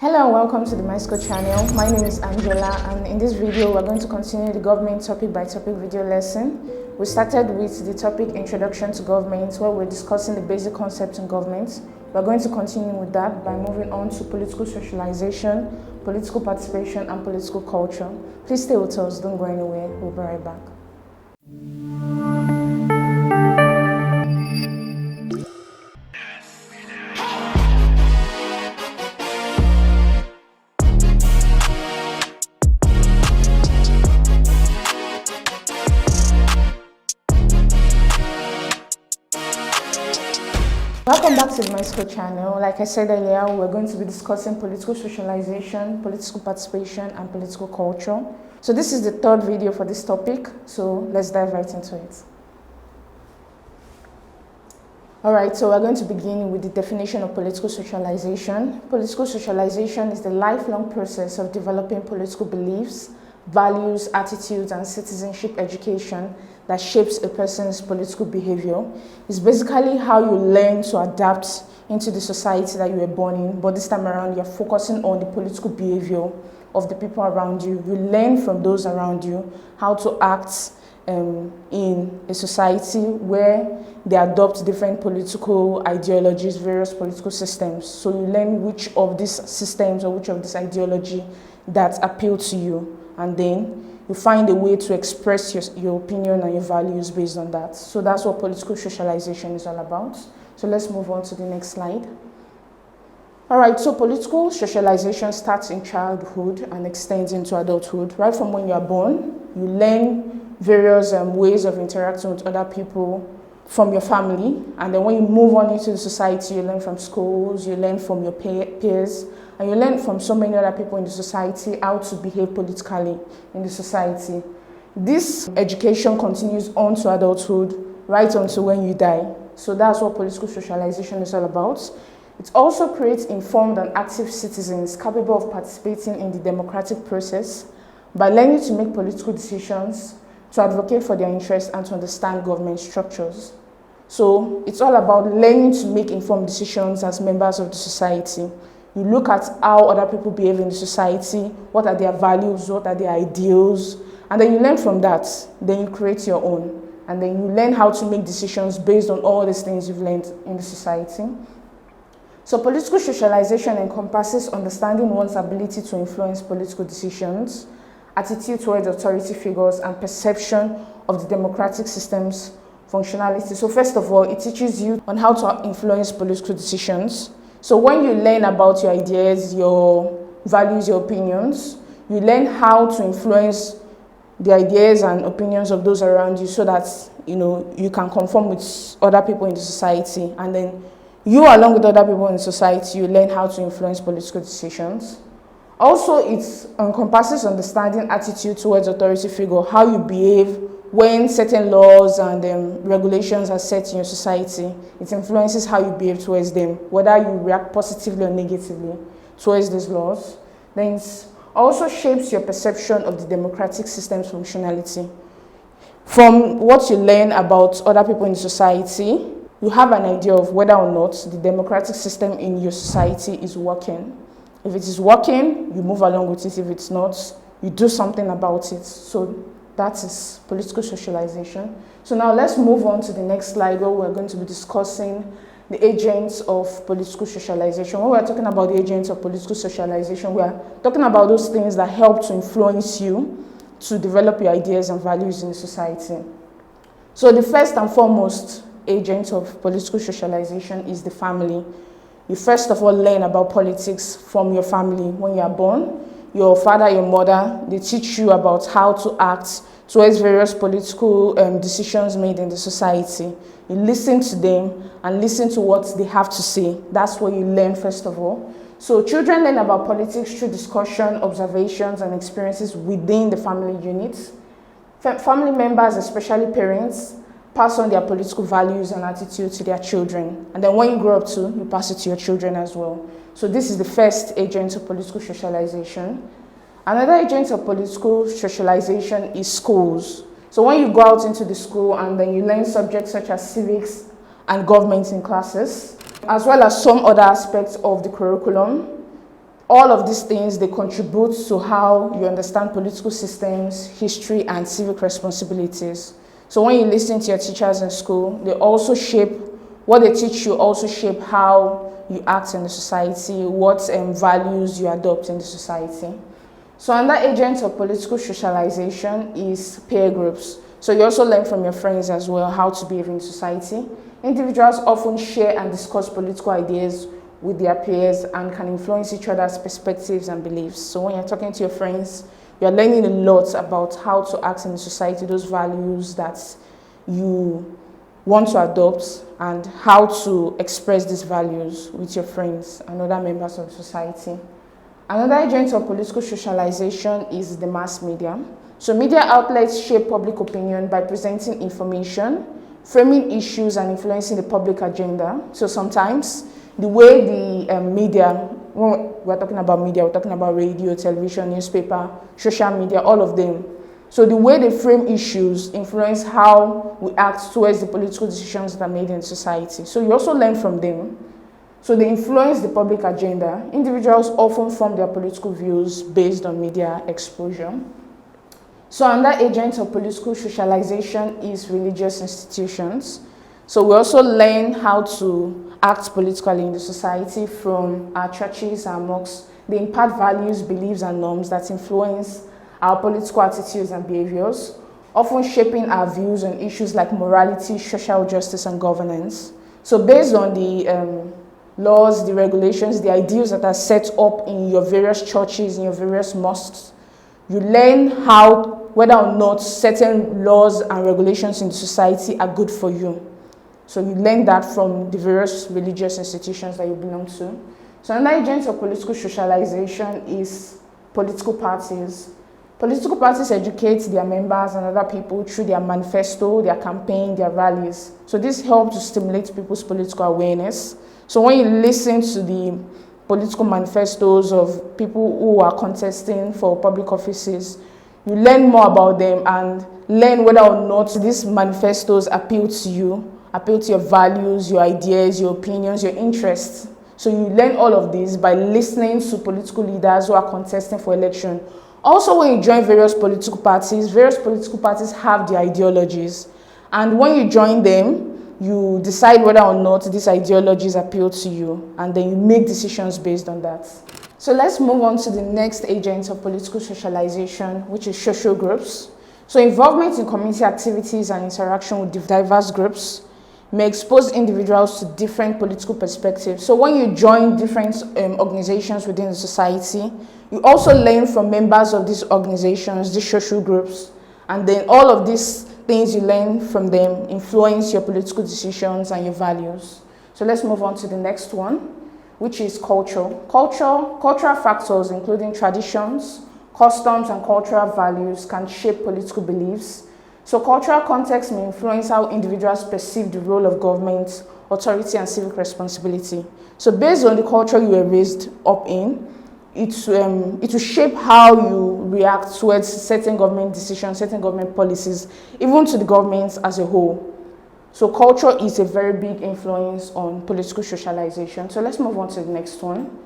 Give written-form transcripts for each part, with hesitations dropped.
Hello and welcome to the My School channel. My name is Angela, and in this video we're going to continue the government topic by topic video lesson. We started with the topic Introduction to Government, where we're discussing the basic concepts in government. We're going to continue with that by moving on to political socialization, political participation and political culture. Please stay with us, don't go anywhere, we'll be right back. Welcome back to the My School channel. Like I said earlier, we're going to be discussing political socialization, political participation, and political culture. So this is the third video for this topic, so let's dive right into it. Alright, so we're going to begin with the definition of political socialization. Political socialization is the lifelong process of developing political beliefs, values, attitudes, and citizenship education that shapes a person's political behavior. It's basically how you learn to adapt into the society that you were born in, but this time around you're focusing on the political behavior of the people around you. You learn from those around you how to act in a society where they adopt different political ideologies, various political systems. So you learn which of these systems or which of this ideology that appeal to you, and then you find a way to express your opinion and your values based on that. So that's what political socialization is all about. So let's move on to the next slide. All right, so political socialization starts in childhood and extends into adulthood. Right from when you are born, you learn various ways of interacting with other people from your family. And then when you move on into the society, you learn from schools, you learn from your peers, and you learn from so many other people in the society how to behave politically in the society. This education continues on to adulthood, right until when you die. So that's what political socialization is all about. It also creates informed and active citizens capable of participating in the democratic process by learning to make political decisions, to advocate for their interests, and to understand government structures. So it's all about learning to make informed decisions as members of the society. You look at how other people behave in the society, what are their values, what are their ideals, and then you learn from that. Then you create your own. And then you learn how to make decisions based on all these things you've learned in the society. So political socialization encompasses understanding one's ability to influence political decisions, attitude towards authority figures, and perception of the democratic system's functionality. So first of all, it teaches you on how to influence political decisions. So when you learn about your ideas, your values, your opinions, you learn how to influence the ideas and opinions of those around you so that you can conform with other people in the society. And then you, along with other people in the society, you learn how to influence political decisions. Also, it encompasses understanding attitude towards authority figure, how you behave when certain laws and regulations are set in your society. It influences how you behave towards them, whether you react positively or negatively towards these laws. Then it also shapes your perception of the democratic system's functionality. From what you learn about other people in society, you have an idea of whether or not the democratic system in your society is working. If it is working, you move along with it. If it's not, you do something about it. So that is political socialization. So now let's move on to the next slide, where we're going to be discussing the agents of political socialization. When we're talking about the agents of political socialization, we're talking about those things that help to influence you to develop your ideas and values in society. So the first and foremost agent of political socialization is the family. You first of all learn about politics from your family. When you are born, your father, your mother, they teach you about how to act towards various political decisions made in the society. You listen to them and listen to what they have to say. That's what you learn first of all. So children learn about politics through discussion, observations, and experiences within the family unit. Family members, especially parents, pass on their political values and attitude to their children. And then when you grow up too, you pass it to your children as well. So this is the first agent of political socialization. Another agent of political socialization is schools. So when you go out into the school and then you learn subjects such as civics and government in classes, as well as some other aspects of the curriculum, All of these things, they contribute to how you understand political systems, history, and civic responsibilities. So when you listen to your teachers in school, they also shape, what they teach you also shape how you act in the society, what values you adopt in the society. So another agent of political socialization is peer groups. So you also learn from your friends as well how to behave in society. Individuals often share and discuss political ideas with their peers and can influence each other's perspectives and beliefs. So when you're talking to your friends, you're learning a lot about how to act in the society, those values that you want to adopt, and how to express these values with your friends and other members of society. Another agent of political socialization is the mass media. So media outlets shape public opinion by presenting information, framing issues, and influencing the public agenda. So sometimes the way the media, when we're talking about media, we're talking about radio, television, newspaper, social media, all of them. So the way they frame issues influence how we act towards the political decisions that are made in society. So you also learn from them. So they influence the public agenda. Individuals often form their political views based on media exposure. So another agent of political socialization is religious institutions. So we also learn how to act politically in the society from our churches, our mosques. They impart values, beliefs, and norms that influence our political attitudes and behaviors, often shaping our views on issues like morality, social justice, and governance. So based on the laws, the regulations, the ideals that are set up in your various churches, in your various mosques, you learn how, whether or not certain laws and regulations in the society are good for you. So you learn that from the various religious institutions that you belong to. So another agent of political socialization is political parties. Political parties educate their members and other people through their manifesto, their campaign, their rallies. So this helps to stimulate people's political awareness. So when you listen to the political manifestos of people who are contesting for public offices, you learn more about them and learn whether or not these manifestos appeal to you, appeal to your values, your ideas, your opinions, your interests. So you learn all of this by listening to political leaders who are contesting for election. Also, when you join various political parties have their ideologies. And when you join them, you decide whether or not these ideologies appeal to you, and then you make decisions based on that. So let's move on to the next agent of political socialization, which is social groups. So involvement in community activities and interaction with diverse groups may expose individuals to different political perspectives. So when you join different organizations within the society, you also learn from members of these organizations, these social groups, and then all of these things you learn from them influence your political decisions and your values. So let's move on to the next one, which is culture. Cultural factors, including traditions, customs, and cultural values, can shape political beliefs. So cultural context may influence how individuals perceive the role of government, authority, and civic responsibility. So based on the culture you were raised up in, it will shape how you react towards certain government decisions, certain government policies, even to the government as a whole. So culture is a very big influence on political socialization. So let's move on to the next one.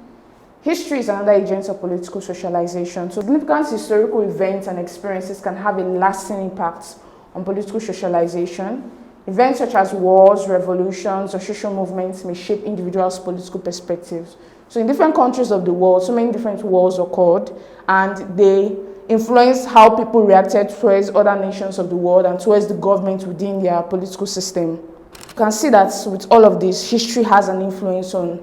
History is another agent of political socialization. So significant historical events and experiences can have a lasting impact on political socialization. Events such as wars, revolutions, or social movements may shape individuals' political perspectives. So in different countries of the world, so many different wars occurred, and they influenced how people reacted towards other nations of the world and towards the government within their political system. You can see that with all of this, history has an influence on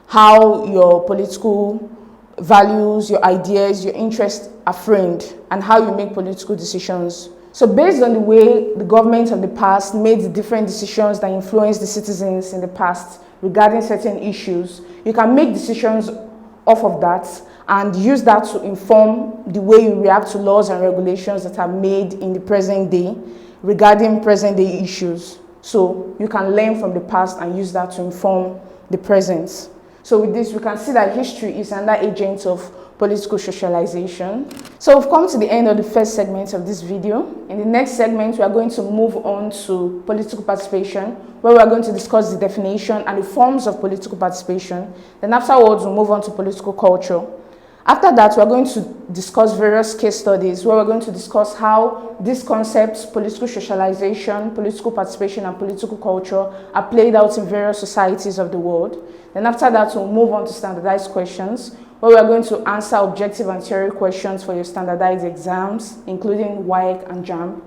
how your political values, your ideas, your interests are framed, and how you make political decisions. So based on the way the government of the past made the different decisions that influenced the citizens in the past regarding certain issues, you can make decisions off of that and use that to inform the way you react to laws and regulations that are made in the present day regarding present day issues. So you can learn from the past and use that to inform the present. So with this, we can see that history is another agent of political socialization. So we've come to the end of the first segment of this video. In the next segment, we are going to move on to political participation, where we are going to discuss the definition and the forms of political participation. Then afterwards, we'll move on to political culture. After that, we're going to discuss various case studies where we're going to discuss how these concepts, political socialization, political participation, and political culture, are played out in various societies of the world. Then after that, we'll move on to standardized questions, where we're going to answer objective and theory questions for your standardized exams, including WAEC and JAMB.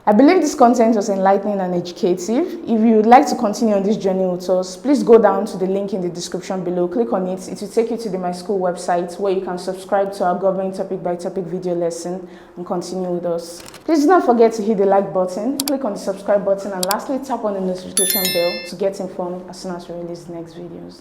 I believe this content was enlightening and educative. If you would like to continue on this journey with us, please go down to the link in the description below. Click on it. It will take you to the My School website where you can subscribe to our government topic by topic video lesson and continue with us. Please do not forget to hit the like button, click on the subscribe button, and lastly tap on the notification bell to get informed as soon as we release the next videos.